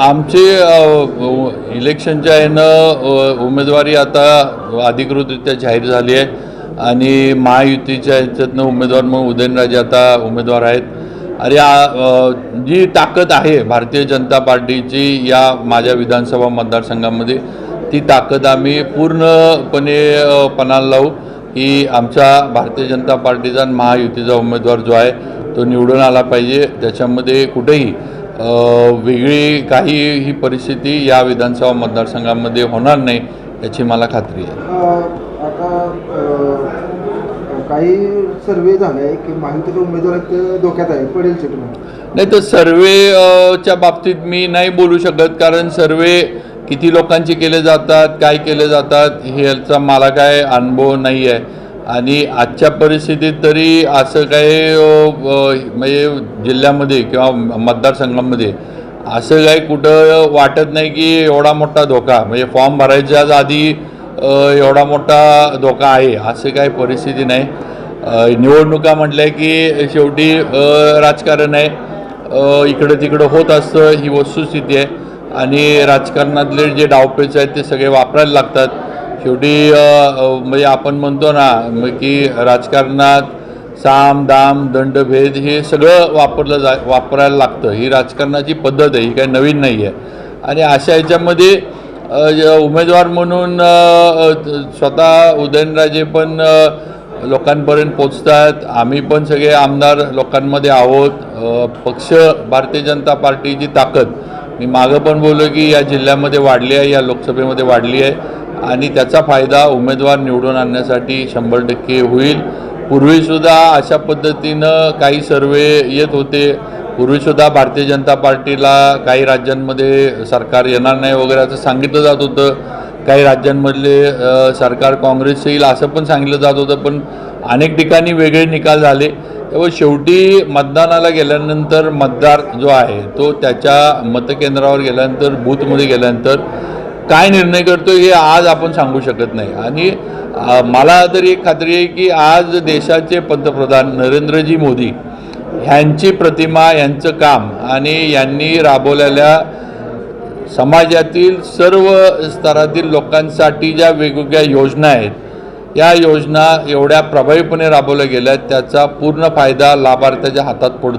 आमचे इलेक्शनच्या उमेदवारी आता अधिकृतरित्या जाहीर झाली आहे आणि महायुतीच्या ह्याच्यातनं उमेदवार म्हणून उदयनराजे आता उमेदवार आहेत. आणि जी ताकद आहे भारतीय जनता पार्टीची या माझ्या विधानसभा मतदारसंघामध्ये, ती ताकद आम्ही पूर्णपणे पणाला लावू की आमचा भारतीय जनता पार्टीचा आणि महायुतीचा उमेदवार जो आहे तो निवडून आला पाहिजे. त्याच्यामध्ये कुठेही वेगळी काही परिस्थिती या विधानसभा मतदारसंघामध्ये होणार नाही याची मला खात्री आहे. आता काही सर्वे झाले की महायुतीचे उमेदवार धोक्यात आहे, पडेल नाही तर सर्वेच्या बाबतीत मी नाही बोलू शकत, कारण सर्वे किती लोकांचे केले जातात, काय केले जातात ह्याचा मला काय अनुभव नाही आहे. आणि आजच्या परिस्थितीत तरी असं काही म्हणजे जिल्ह्यामध्ये किंवा मतदारसंघामध्ये असं काही कुठं वाटत नाही की एवढा मोठा धोका, म्हणजे फॉर्म भरायच्याच आधी एवढा मोठा धोका आहे असं काही परिस्थिती नाही. निवडणुका म्हटल्या की शेवटी राजकारण आहे, इकडं तिकडं होत असतं, ही वस्तुस्थिती आहे. आणि राजकारणातले जे डावपेच आहेत ते सगळे वापरायला लागतात. शेवटी म्हणजे आपण म्हणतो ना की राजकारणात साम दाम दंडभेद हे सगळं वापरायला लागतं. ही राजकारणाची पद्धत आहे, ही काही नवीन नाही आहे. आणि अशा ह्याच्यामध्ये उमेदवार म्हणून स्वतः उदयनराजे पण लोकांपर्यंत पोचतात, आम्ही पण सगळे आमदार लोकांमध्ये आहोत. पक्ष भारतीय जनता पार्टीची ताकद मी मागं पण बोललो की या जिल्ह्यामध्ये वाढली आहे, या लोकसभेमध्ये वाढली आहे आणि त्याचा फायदा उमेदवार निवडून आणण्यासाठी 100% होईल. पूर्वीसुद्धा अशा पद्धतीनं काही सर्वे येत होते. पूर्वीसुद्धा भारतीय जनता पार्टीला काही राज्यांमध्ये सरकार येणार नाही वगैरे असं सांगितलं जात होतं. काही राज्यांमधले सरकार काँग्रेस येईल असं पण सांगितलं जात होतं. पण अनेक ठिकाणी वेगळे निकाल झाले. तेव्हा शेवटी मतदानाला गेल्यानंतर मतदार जो आहे तो त्याच्या मतकेंद्रावर गेल्यानंतर बूथमध्ये गेल्यानंतर काय निर्णय करतो हे आज आपण सांगू शकत नाही. आणि मला तरी एक खात्री आहे की आज देशाचे पंतप्रधान नरेंद्रजी मोदी ह्यांची प्रतिमा, यांचं काम आणि यांनी राबवलेल्या समाजातील सर्व स्तरातील लोकांसाठी ज्या वेगवेगळ्या योजना आहेत, या योजना एवढ्या प्रभावीपणे राबवल्या गेल्या त्याचा पूर्ण फायदा लाभार्थ्याच्या हातात पडतो.